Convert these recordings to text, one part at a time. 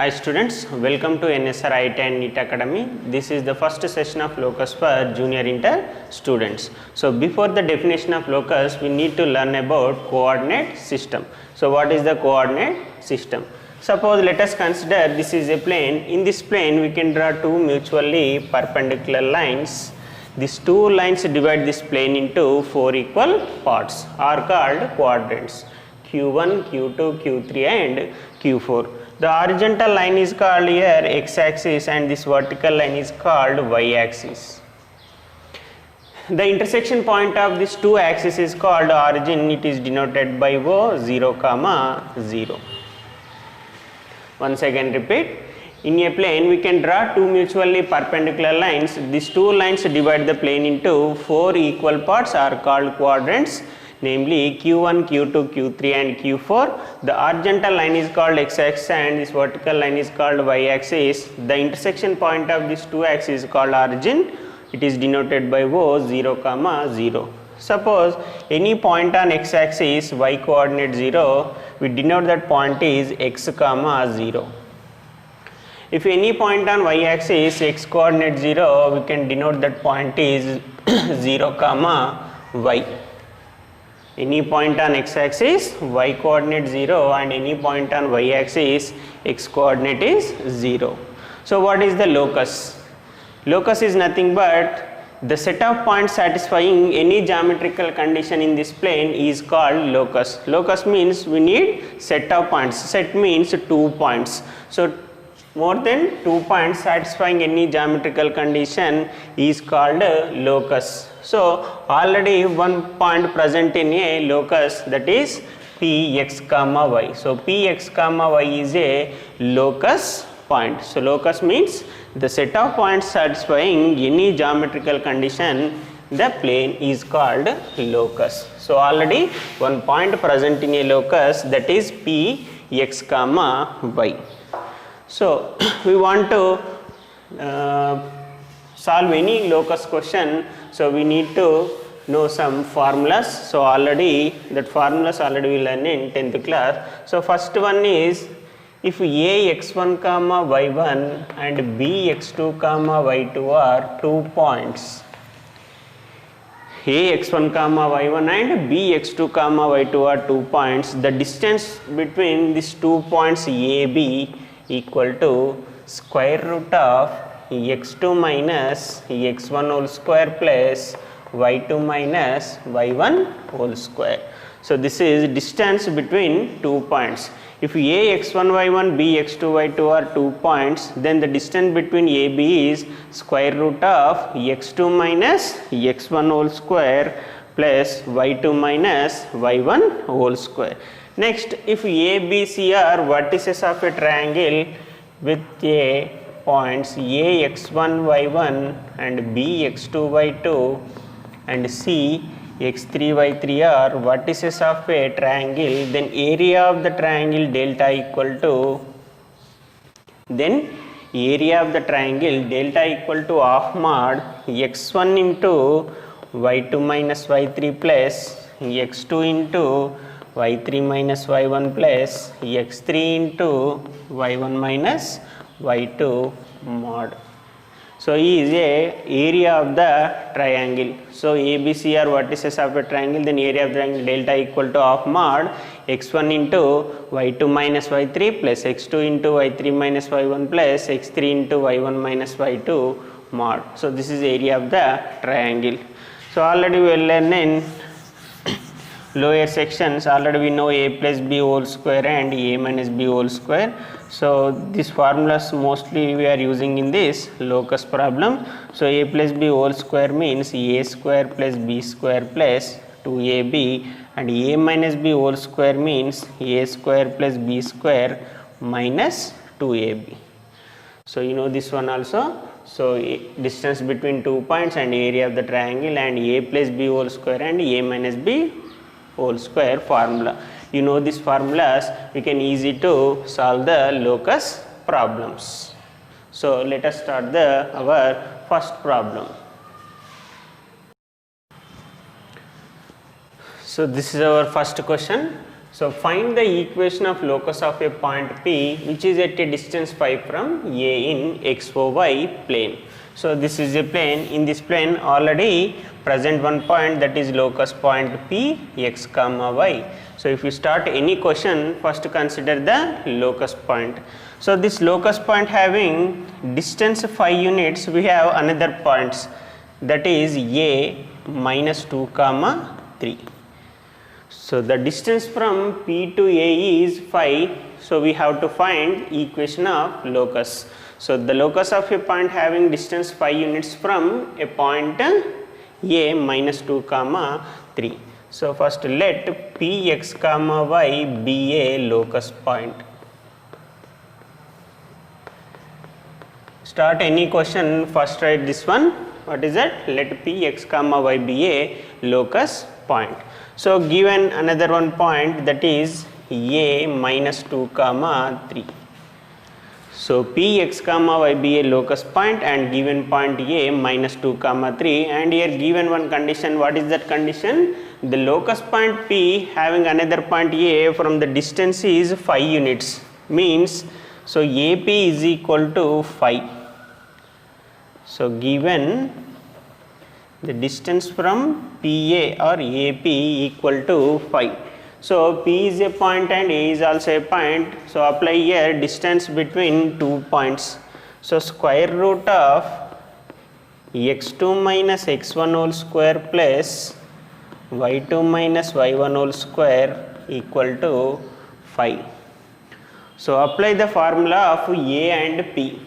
Hi students, welcome to NSR IT and NEET Academy. This is the first session of locus for junior inter students. So before the definition of locus, we need to learn about coordinate system. So what is the coordinate system? Suppose let us consider this is a plane. In this plane we can draw two mutually perpendicular lines. These two lines divide this plane into four equal parts are called quadrants. Q1, Q2, Q3 and Q4. The horizontal line is called here x-axis and this vertical line is called y-axis. The intersection point of these two axes is called origin. It is denoted by O 0, 0. Once again repeat. In a plane we can draw two mutually perpendicular lines. These two lines divide the plane into four equal parts are called quadrants. Namely Q1, Q2, Q3 and Q4. The horizontal line is called x-axis and this vertical line is called y-axis. The intersection point of these two axes is called origin. It is denoted by O 0, 0. Suppose any point on x-axis y coordinate 0, we denote that point is x, 0. If any point on y-axis x coordinate 0, we can denote that point is 0, y. Any point on x-axis y coordinate 0 and any point on y-axis x coordinate is 0. So what is the locus? Locus is nothing but the set of points satisfying any geometrical condition in this plane is called locus. Locus means we need set of points. Set means 2 points. So more than 2 points satisfying any geometrical condition is called locus. So already one point present in a locus, that is Px, y. So Px, y is a locus point. So locus means the set of points satisfying any geometrical condition the plane is called locus. So already one point present in a locus, that is Px, y. So we want to solve any locus question, so we need to know some formulas. So already that formulas already we learned in 10th class. So first one is if a x1, y1 and b x2, y2 are 2 points. A x1, y1 and b x2, y2 are 2 points. The distance between these 2 points a, b equal to square root of x2 minus x1 whole square plus y2 minus y1 whole square. So this is distance between 2 points. If a x1 y1 b x2 y2 are 2 points, then the distance between a b is square root of x2 minus x1 whole square plus y2 minus y1 whole square. Next, if a, b, c are vertices of a triangle with a points a x1 y1 and b x2 y2 and c x3 y3 are vertices of a triangle, then area of the triangle delta equal to half mod x1 into y2 minus y3 plus x2 into y3 minus y1 plus x3 into y1 minus y2 mod. So E is a area of the triangle. So ABC are vertices of a triangle, then area of the triangle delta equal to half mod x1 into y2 minus y3 plus x2 into y3 minus y1 plus x3 into y1 minus y2 mod. So this is area of the triangle. So already we learned in lower sections, already we know a plus b whole square and a minus b whole square. So these formulas mostly we are using in this locus problem. So a plus b whole square means a square plus b square plus 2ab, and a minus b whole square means a square plus b square minus 2ab. So you know this one also. So distance between 2 points and area of the triangle and a plus b whole square and a minus b whole square formula. You know these formulas, we can easy to solve the locus problems. So let us start our first problem. So this is our first question. So find the equation of locus of a point P which is at a distance phi from A in XOY plane. So this is a plane. In this plane already present one point, that is locus point P x comma y. So if you start any question, first consider the locus point. So this locus point having distance phi units, we have another points, that is A minus 2 comma 3. So the distance from P to A is phi, so we have to find equation of locus. So the locus of a point having distance phi units from a point A minus 2 comma 3. So first let P x comma y be a locus point. Start any question, first write this one. What is that? Let P x comma y be a locus point. So given another one point, that is A minus 2 comma 3. So P x comma y be a locus point and given point A minus 2 comma 3, and here given one condition. What is that condition? The locus point P having another point A from the distance is phi units, means so AP is equal to phi. So given the distance from PA or AP equal to phi. So P is a point and A is also a point. So apply here distance between 2 points. So square root of x2 minus x1 whole square plus y2 minus y1 whole square equal to phi. So apply the formula of A and P.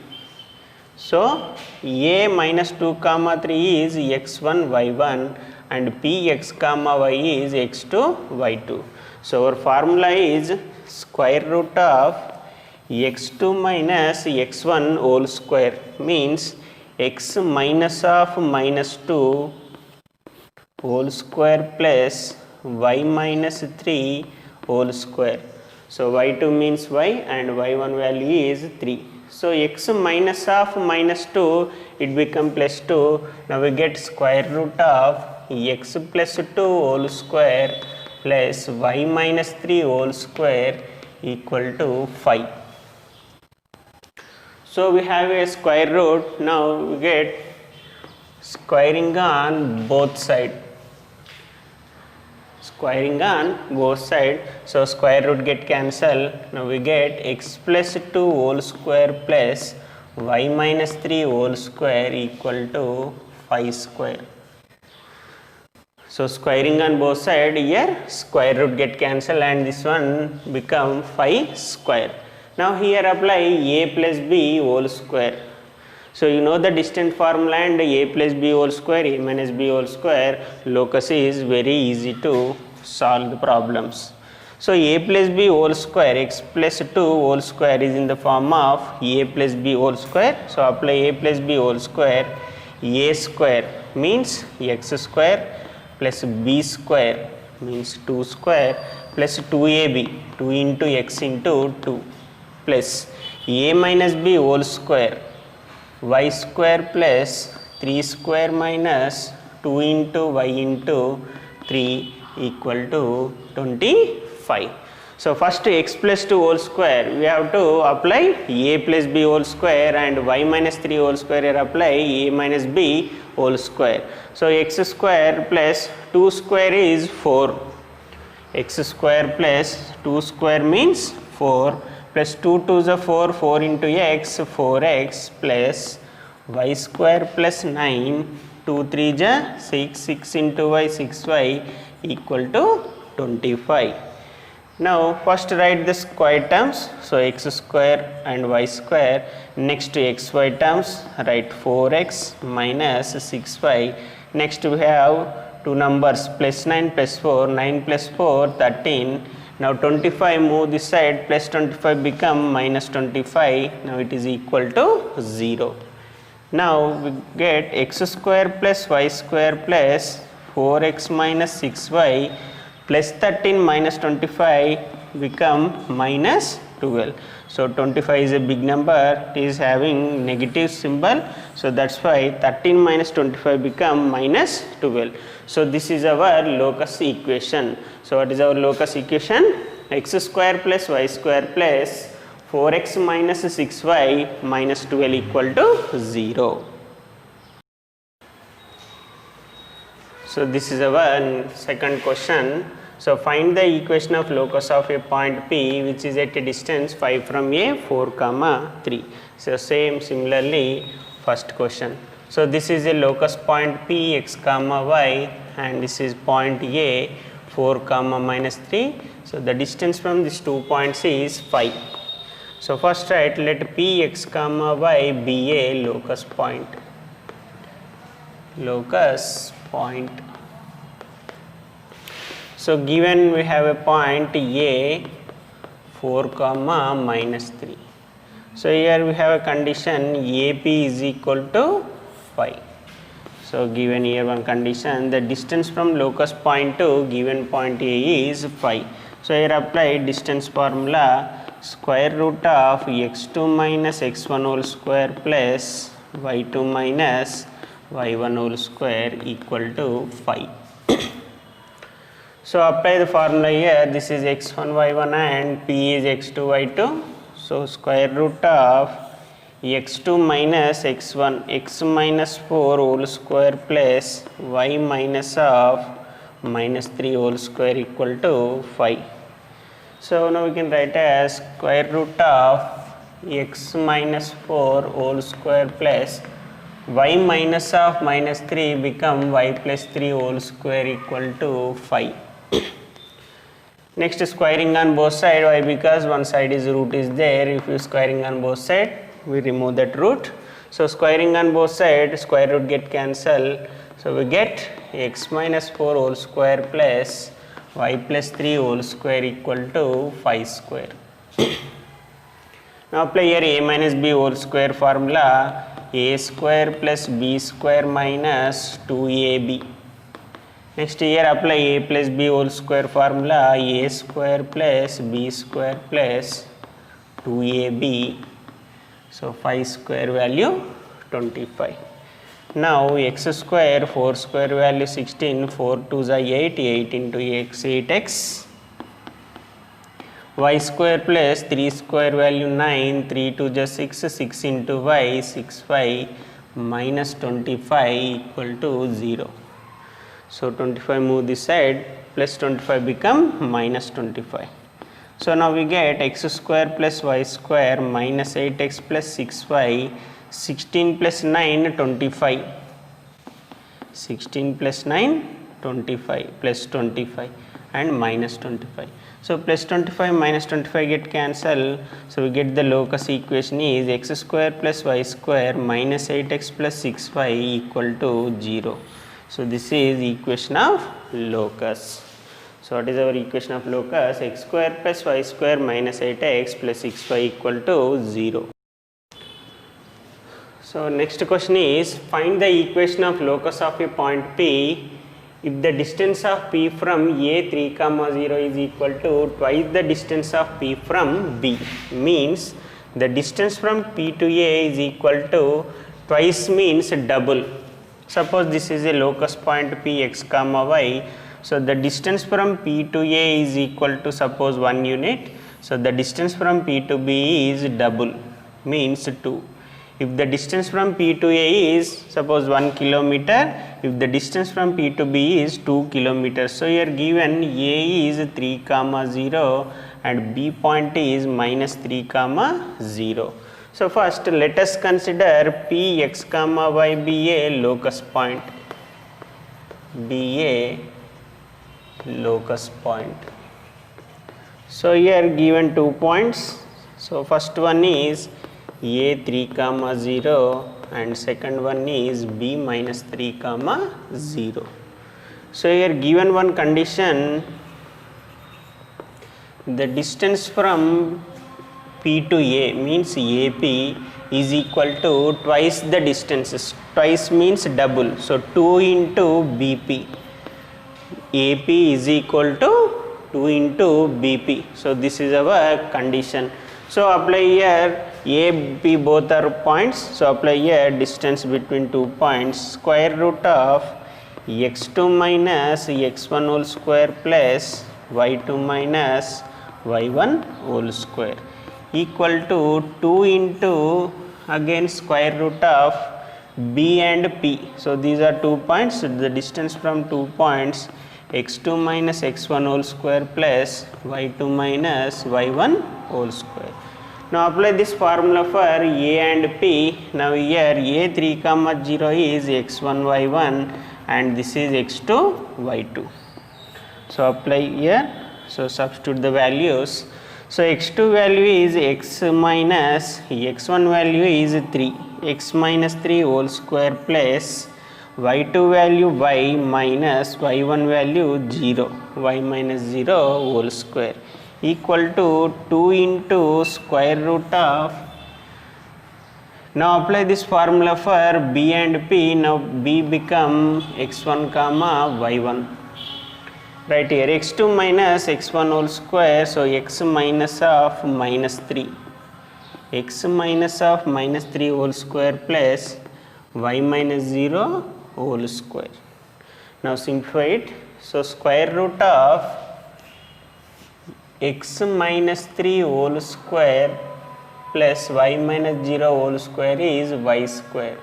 So A minus 2 comma 3 is x1 y1 and P x comma y is x2 y2. So our formula is square root of x2 minus x1 whole square, means x minus of minus 2 whole square plus y minus 3 whole square. So y2 means y and y1 value is 3. So x minus of minus 2, it become plus 2. Now we get square root of x plus 2 whole square plus y minus 3 whole square equal to 5. So we have a square root. Now we get squaring on both sides. Squaring on both sides. So square root get cancelled. Now we get x plus 2 whole square plus y minus 3 whole square equal to 5 square. So squaring on both sides, here square root get cancelled and this one become 5 square. Now here apply A plus B whole square. So you know the distant formula and A plus B whole square, A minus B whole square, locus is very easy to solve the problems. So A plus B whole square, x plus 2 whole square is in the form of A plus B whole square. So apply A plus B whole square, A square means x square plus B square means 2 square plus 2AB, 2 into x into 2 plus A minus B whole square, y square plus 3 square minus 2 into y into 3 equal to 25. So first x plus 2 whole square, we have to apply A plus B whole square and y minus 3 whole square, here apply A minus B whole square. So x square plus 2 square is 4. X square plus 2 square means 4 plus 2 2 is a 4, 4 into x, 4x plus y square plus 9, 2 3 is a 6, 6 into y, 6y equal to 25. Now first write the square terms. So x square and y square. Next to xy terms, write 4x minus 6y. Next we have two numbers plus 9 plus 4, 9 plus 4, 13. Now 25 move this side, plus 25 become minus 25. Now it is equal to 0. Now we get x square plus y square plus 4x minus 6y plus 13 minus 25 become minus 12. So 25 is a big number, it is having negative symbol. So that's why 13 minus 25 become minus 12. So this is our locus equation. So what is our locus equation? x square plus y square plus 4x minus 6y minus 12 equal to 0. So this is our second question. So find the equation of locus of a point P which is at a distance 5 from A, 4 comma 3. So similarly first question. So this is a locus point P x comma y and this is point A 4 comma minus 3. So the distance from these 2 points is 5. So first write let P x comma y be a locus point. Locus point. So given we have a point A 4 comma minus 3. So here we have a condition AP is equal to 5. So given here one condition, the distance from locus point to given point A is 5. So here apply distance formula, square root of x2 minus x1 whole square plus y2 minus y1 whole square equal to 5. So apply the formula here, this is x1 y1 and p is x2 y2. So square root of x2 minus x1 x minus 4 whole square plus y minus of minus 3 whole square equal to 5. So now we can write as square root of x minus 4 whole square plus y minus of minus 3 become y plus 3 whole square equal to 5. Next squaring on both sides. Why? Because one side is root is there. If you squaring on both sides, we remove that root. So squaring on both sides, square root get cancelled. So we get x minus 4 whole square plus y plus 3 whole square equal to 5 square. Now apply here a minus b whole square formula, a square plus b square minus 2ab. Next here apply a plus b whole square formula, a square plus b square plus 2ab. So 5 square value 25. Now x square 4 square value 16, 4 2s are 8, 8 into x 8x. Y square plus 3 square value 9, 3 2 is 6, 6 into y 6y minus 25 equal to 0. So 25 move this side, plus 25 become minus 25. So now we get x square plus y square minus 8x plus 6y, 16 plus 9 25, 16 plus 9 25 plus 25 and minus 25. So plus 25 minus 25 get cancelled. So we get the locus equation is x square plus y square minus 8x plus 6y equal to 0. So this is equation of locus. So what is our equation of locus? X square plus y square minus 8x plus 6y equal to 0. So next question is find the equation of locus of a point P if the distance of P from A 3 comma 0 is equal to twice the distance of P from B. Means the distance from P to A is equal to twice means double. Suppose this is a locus point P x comma y. So the distance from P to A is equal to suppose 1 unit. So the distance from P to B is double means 2. If the distance from P to A is suppose 1 kilometer, if the distance from P to B is 2 kilometers. So here given A is 3 comma 0 and B point is minus 3 comma 0. So first let us consider P x comma y be a locus point. Be a locus point. So here given 2 points. So first one is A 3 comma 0 and second one is B minus 3 comma 0. So here given one condition, the distance from P to A means AP is equal to twice the distances. Twice means double. So 2 into BP. AP is equal to 2 into BP. So this is our condition. So apply here A, B both are points. So apply here distance between 2 points. Square root of x2 minus x1 whole square plus y2 minus y1 whole square equal to 2 into again square root of b and p. So these are 2 points, so the distance from 2 points x2 minus x1 whole square plus y2 minus y1 whole square. Now apply this formula for a and p. Now here a 3 comma 0 is x1 y1 and this is x2 y2. So apply here, so substitute the values. So x2 value is x minus x1 value is 3, x minus 3 whole square plus y2 value y minus y1 value 0, y minus 0 whole square equal to 2 into square root of. Now apply this formula for b and p. Now b become x1 comma y1. Right here x2 minus x1 whole square, so x minus of minus 3, x minus of minus 3 whole square plus y minus 0 whole square. Now simplify it. So square root of x minus 3 whole square plus y minus 0 whole square is y square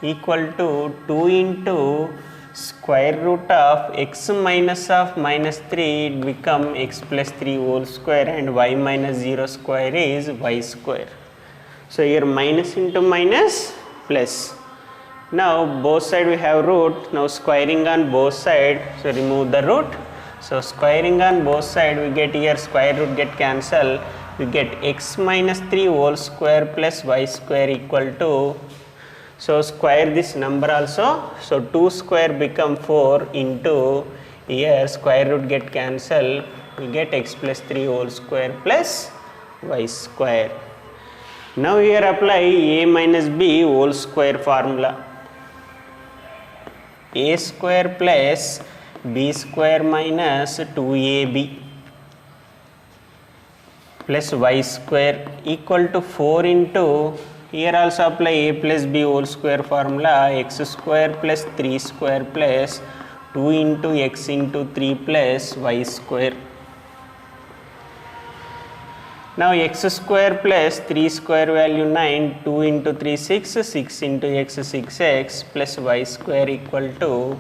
equal to 2 into square root of x minus of minus 3, it become x plus 3 whole square and y minus 0 square is y square. So here minus into minus plus. Now both side we have root. Now squaring on both side, so remove the root. So squaring on both side we get here square root get cancel, we get x minus 3 whole square plus y square equal to, so square this number also, so 2 square become 4 into, here square root get cancel, we get x plus 3 whole square plus y square. Now here apply a minus b whole square formula. A square plus b square minus 2ab plus y square equal to 4 into, here also apply a plus b whole square formula, x square plus 3 square plus 2 into x into 3 plus y square. Now x square plus 3 square value 9, 2 into 3 6, 6 into x 6x plus y square equal to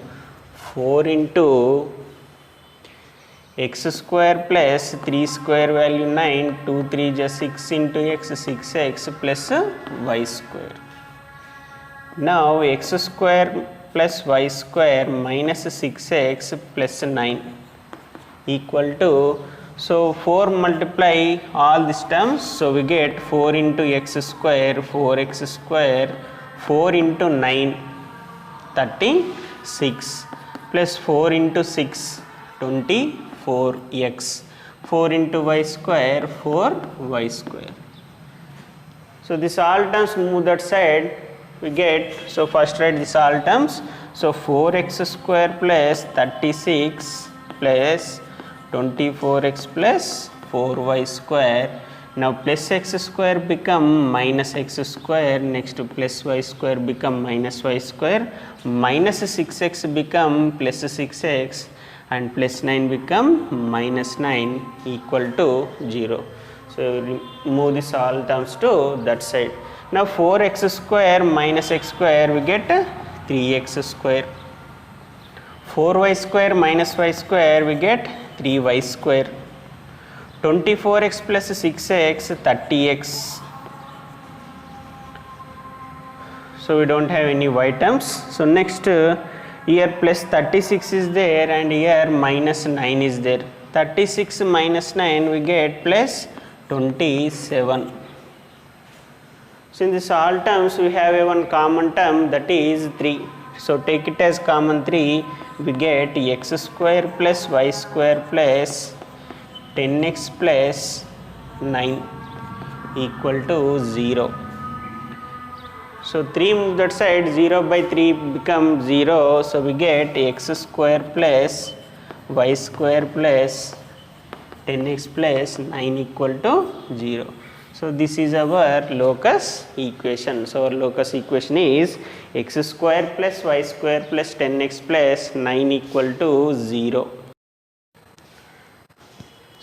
4 into x square plus 3 square value 9, 2 3 just 6 into x 6x plus y square. Now x square plus y square minus 6x plus 9 equal to, so 4 multiply all these terms, so we get 4 into x square, 4x square, 4 into 9, 36 plus 4 into 6, 24x, 4 into y square, 4y square. So this all terms move that side, we get, so first write this all terms, so 4x square plus 36 plus 24x plus 4y square. Now plus x square become minus x square, next to plus y square become minus y square, minus 6x become plus 6x and plus 9 become minus 9 equal to 0. So move this all terms to that side. Now 4x square minus x square we get 3x square, 4y square minus y square we get 3y square, 24x plus 6x 30x. So we don't have any y terms. So next here plus 36 is there and here minus 9 is there. 36 minus 9 we get plus 27. So in this all terms we have a one common term, that is 3. So take it as common 3, we get x square plus y square plus 10x plus 9 equal to 0. So 3 move that side, 0 by 3 become 0. So we get x square plus y square plus 10x plus 9 equal to 0. So this is our locus equation. So our locus equation is x square plus y square plus 10x plus 9 equal to 0.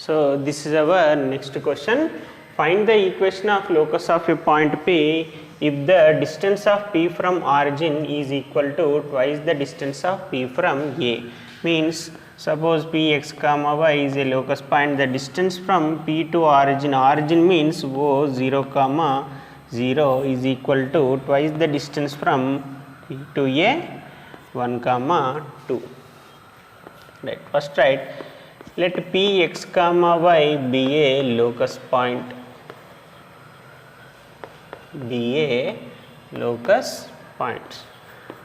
So this is our next question. Find the equation of locus of a point P if the distance of P from origin is equal to twice the distance of P from A. Means suppose P x comma y is a locus point, the distance from P to origin, origin means O 0 comma 0 is equal to twice the distance from P to A 1 comma 2. Right, first write, let P x comma y be a locus point, be a locus points.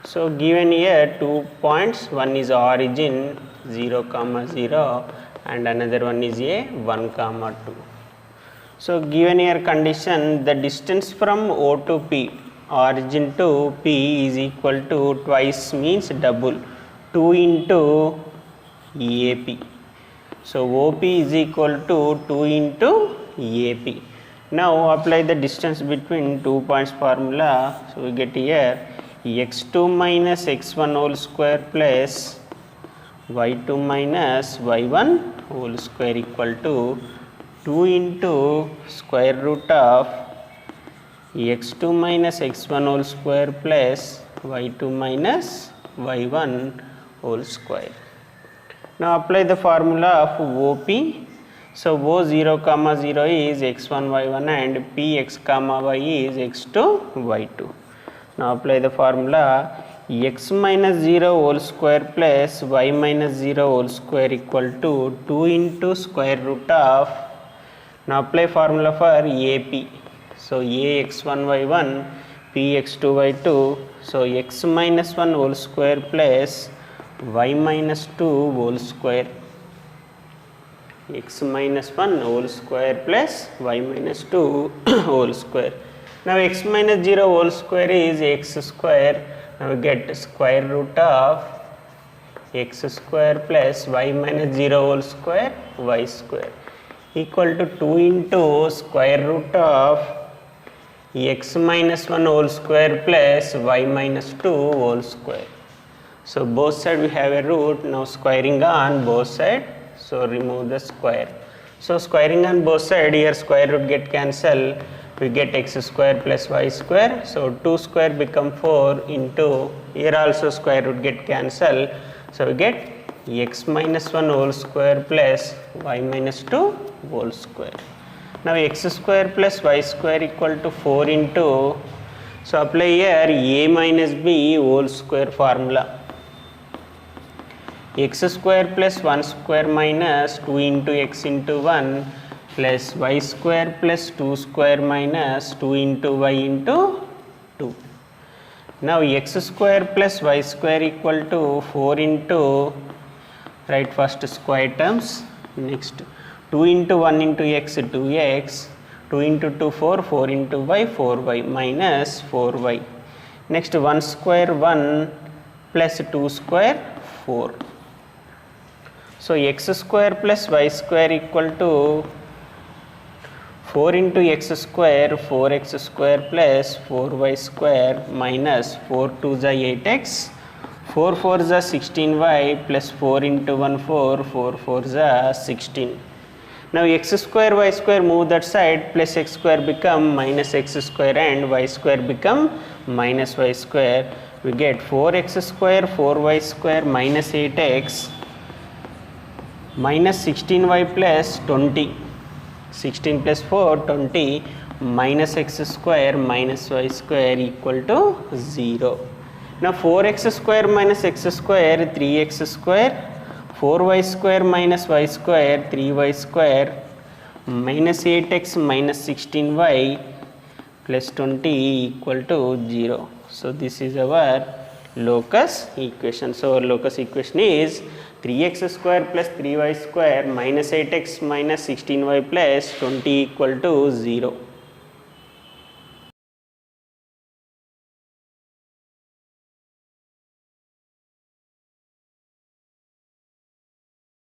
So given here 2 points, one is origin 0 comma 0 and another one is a 1 comma 2. So given here condition, the distance from O to P, origin to P is equal to twice means double, 2 into AP. So OP is equal to 2 into AP. Now apply the distance between 2 points formula. So we get here x2 minus x1 whole square plus y2 minus y1 whole square equal to 2 into square root of x2 minus x1 whole square plus y2 minus y1 whole square. Now apply the formula of OP. So O 0 comma 0 is x1 y1 and P x comma y is x2 y2. Now apply the formula x minus 0 whole square plus y minus 0 whole square equal to 2 into square root of, now apply formula for AP. So A x1 y1 P x2 y2. So x minus 1 whole square plus y minus 2 whole square, x minus 1 whole square plus y minus 2 whole square. Now x minus 0 whole square is x square. Now we get square root of x square plus y minus 0 whole square y square equal to 2 into square root of x minus 1 whole square plus y minus 2 whole square. So both sides we have a root. Now squaring on both sides. So remove the square. So squaring on both sides, here square root get cancelled. We get x square plus y square. So 2 square become 4 into, here also square root get cancelled. So we get x minus 1 whole square plus y minus 2 whole square. Now x square plus y square equal to 4 into, so apply here a minus b whole square formula. X square plus 1 square minus 2 into x into 1 plus y square plus 2 square minus 2 into y into 2. Now x square plus y square equal to 4 into, write first square terms, next 2 into 1 into x 2x, 2 into 2 4, 4 into y 4y minus 4y. Next 1 square 1 plus 2 square 4. So x square plus y square equal to 4 into x square 4x square plus 4y square minus 4 2 is 8x, 4 4 is 16y plus 4 into 1 4, 4 4 is 16. Now x square y square move that side, plus x square become minus x square and y square become minus y square. We get 4x square 4y square minus 8x minus 16y plus 20, 16 plus 4 20 minus x square minus y square equal to 0. Now 4x square minus x square 3x square, 4y square minus y square 3y square minus 8x minus 16y plus 20 equal to 0. So this is our locus equation. So our locus equation is 3x square plus 3y square minus 8x minus 16y plus 20 equal to 0.